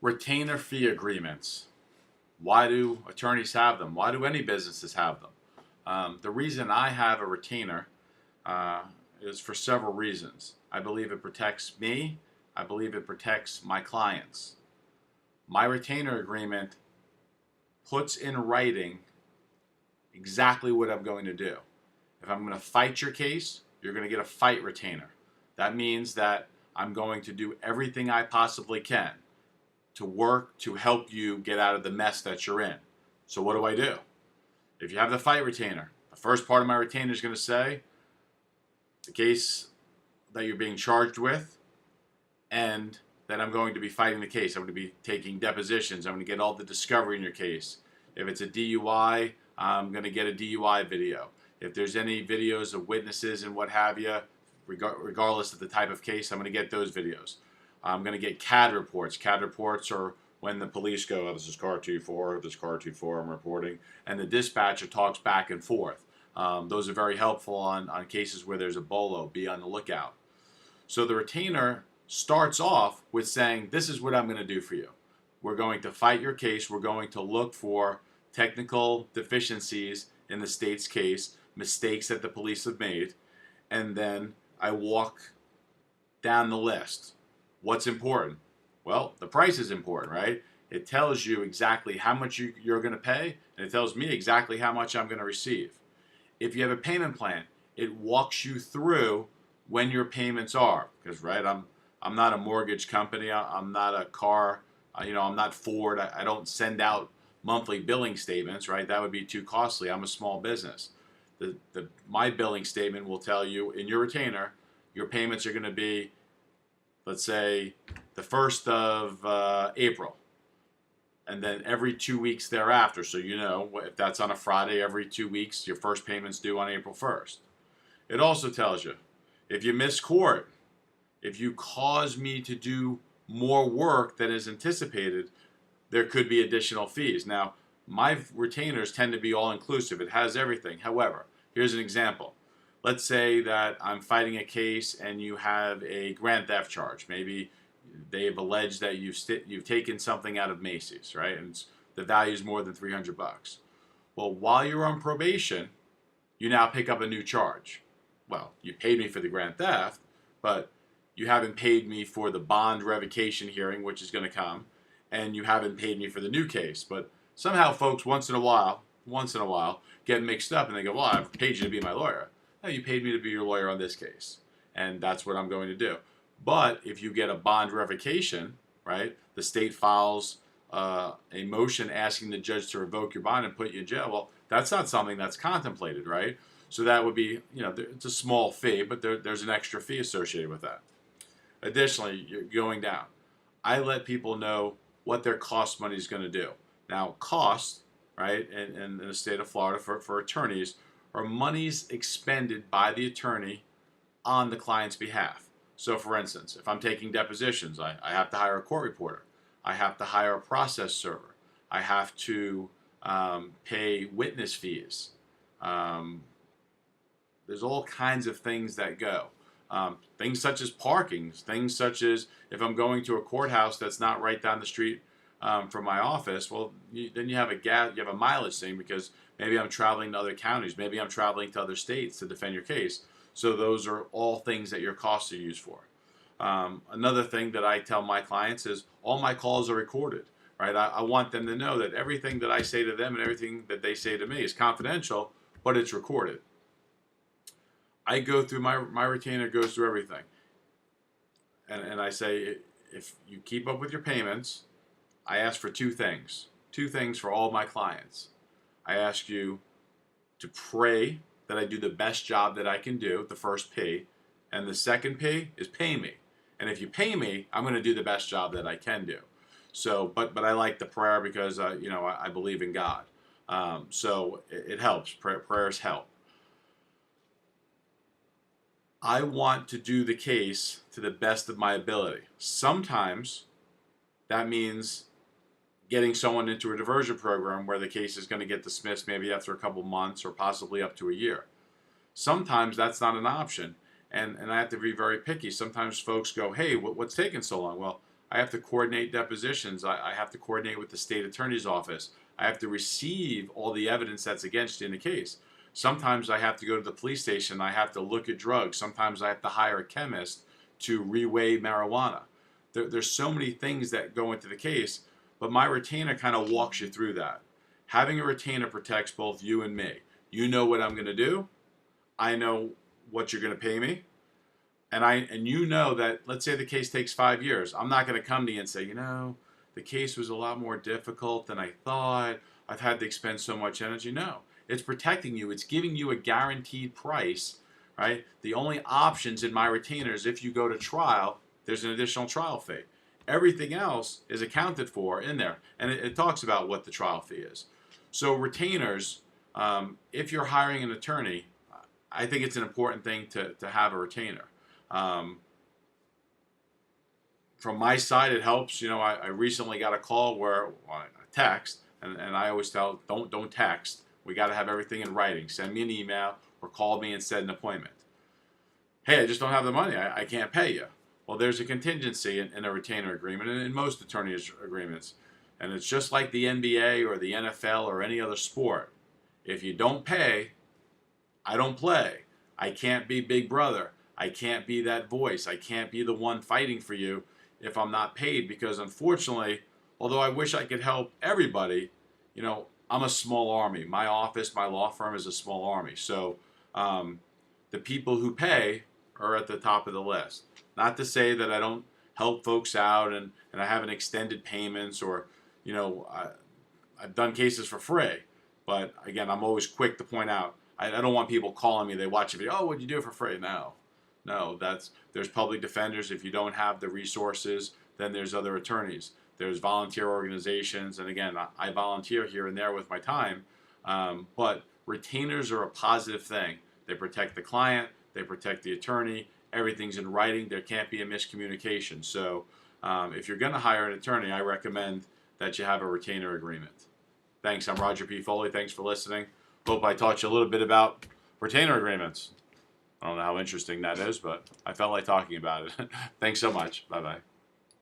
Retainer fee agreements. Why do attorneys have them? Why do any businesses have them? The reason I have a retainer uh, is for several reasons. I believe it protects me. I believe it protects my clients. My retainer agreement puts in writing exactly what I'm going to do. If I'm going to fight your case, you're going to get a fight retainer. That means that I'm going to do everything I possibly can to work to help you get out of the mess that you're in. So what do? If you have the fight retainer, the first part of my retainer is going to say the case that you're being charged with, and that I'm going to be fighting the case. I'm going to be taking depositions. I'm going to get all the discovery in your case. If it's a DUI, I'm going to get a DUI video. If there's any videos of witnesses and what have you, regardless of the type of case, I'm going to get those videos. I'm going to get CAD reports. CAD reports are when the police go, oh, this is car 24, this is car 24, I'm reporting, and the dispatcher talks back and forth. Those are very helpful on cases where there's a BOLO. Be on the lookout. So the retainer starts off with saying, this is what I'm going to do for you. We're going to fight your case. We're going to look for technical deficiencies in the state's case, mistakes that the police have made, and then I walk down the list. What's important? Well, the price is important, right? It tells you exactly how much you're going to pay, and it tells me exactly how much I'm going to receive. If you have a payment plan, it walks you through when your payments are. Because, right, I'm not a mortgage company. I'm not a car. I'm not Ford. I don't send out monthly billing statements, right? That would be too costly. I'm a small business. My billing statement will tell you in your retainer, your payments are going to be, let's say, the 1st of April. And then every 2 weeks thereafter. So if that's on a Friday, every 2 weeks, your first payment's due on April 1st. It also tells you, if you miss court, if you cause me to do more work than is anticipated, there could be additional fees. Now, my retainers tend to be all-inclusive. It has everything. However, here's an example. Let's say that I'm fighting a case and you have a grand theft charge. Maybe they've alleged that you've taken something out of Macy's, right? And the value is more than $300. Well, while you're on probation, you now pick up a new charge. Well, you paid me for the grand theft, but you haven't paid me for the bond revocation hearing, which is going to come, and you haven't paid me for the new case. But somehow folks once in a while, get mixed up and they go, well, I've paid you to be my lawyer. No, you paid me to be your lawyer on this case, and that's what I'm going to do. But if you get a bond revocation, right, the state files a motion asking the judge to revoke your bond and put you in jail. Well, that's not something that's contemplated, right? So that would be, it's a small fee, but there's an extra fee associated with that. Additionally, you're going down. I let people know what their cost money is going to do. Now, cost, right, in the state of Florida for attorneys are monies expended by the attorney on the client's behalf. So, for instance, if I'm taking depositions, I have to hire a court reporter. I have to hire a process server. I have to pay witness fees. There's all kinds of things that go. Things such as parking, things such as if I'm going to a courthouse that's not right down the street from my office, well, then you have a mileage thing because maybe I'm traveling to other counties, maybe I'm traveling to other states to defend your case. So those are all things that your costs are used for. Another thing that I tell my clients is all my calls are recorded, right? I want them to know that everything that I say to them and everything that they say to me is confidential, but it's recorded. I go through my retainer goes through everything. And I say, if you keep up with your payments, I ask for two things. Two things for all my clients. I ask you to pray that I do the best job that I can do, the first P. And the second P is pay me. And if you pay me, I'm going to do the best job that I can do. So, but I like the prayer because, I believe in God. So it helps. Prayers help. I want to do the case to the best of my ability. Sometimes that means getting someone into a diversion program where the case is going to get dismissed maybe after a couple months or possibly up to a year. Sometimes that's not an option, and I have to be very picky. Sometimes folks go, hey, what's taking so long? Well, I have to coordinate depositions. I have to coordinate with the state attorney's office. I have to receive all the evidence that's against you in the case. Sometimes I have to go to the police station. I have to look at drugs. Sometimes I have to hire a chemist to reweigh marijuana. There's so many things that go into the case, but my retainer kind of walks you through that. Having a retainer protects both you and me. You know what I'm going to do. I know what you're going to pay me. And you know that, let's say the case takes 5 years. I'm not going to come to you and say, the case was a lot more difficult than I thought. I've had to expend so much energy. No, it's protecting you. It's giving you a guaranteed price, right? The only options in my retainer is if you go to trial, there's an additional trial fee. Everything else is accounted for in there. And it talks about what the trial fee is. So retainers, if you're hiring an attorney, I think it's an important thing to have a retainer. From my side, it helps. I recently got a call a text, and I always tell, don't text. We got to have everything in writing. Send me an email or call me and set an appointment. Hey, I just don't have the money. I can't pay you. Well, there's a contingency in a retainer agreement and in most attorneys agreements. And it's just like the NBA or the NFL or any other sport. If you don't pay, I don't play. I can't be Big Brother. I can't be that voice. I can't be the one fighting for you if I'm not paid, because unfortunately, although I wish I could help everybody, I'm a small army. My office, my law firm is a small army. So the people who pay are at the top of the list. Not to say that I don't help folks out and I haven't extended payments or, I've done cases for free. But again, I'm always quick to point out, I don't want people calling me, they watch a video, oh, what'd you do for free? No, there's public defenders. If you don't have the resources, then there's other attorneys. There's volunteer organizations. And again, I volunteer here and there with my time. But retainers are a positive thing. They protect the client. They protect the attorney. Everything's in writing. There can't be a miscommunication. So if you're going to hire an attorney, I recommend that you have a retainer agreement. Thanks. I'm Roger P. Foley. Thanks for listening. Hope I taught you a little bit about retainer agreements. I don't know how interesting that is, but I felt like talking about it. Thanks so much. Bye-bye.